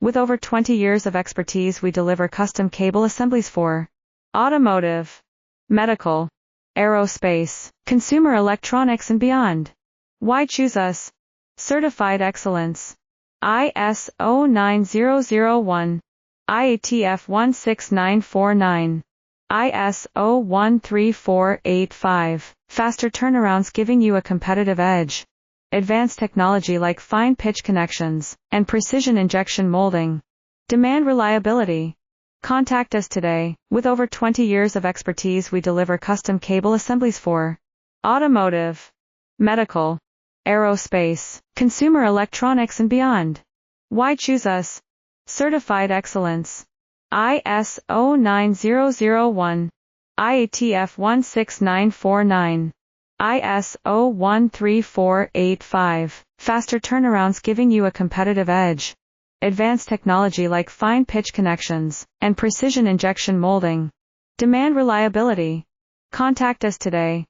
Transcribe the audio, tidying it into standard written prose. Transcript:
With over 20 years of expertise, we deliver custom cable assemblies for automotive, medical, aerospace, consumer electronics and beyond. Why choose us? Certified excellence. ISO 9001, IATF 16949, ISO 13485. Faster turnarounds giving you a competitive edge. Advanced technology like fine pitch connections and precision injection molding. Demand reliability. Contact us today. With over 20 years of expertise, we deliver custom cable assemblies for automotive, medical, aerospace, consumer electronics and beyond. Why choose us? Certified excellence. ISO 9001, IATF 16949, ISO 13485. Faster turnarounds giving you a competitive edge. Advanced technology like fine pitch connections and precision injection molding. Demand reliability. Contact us today.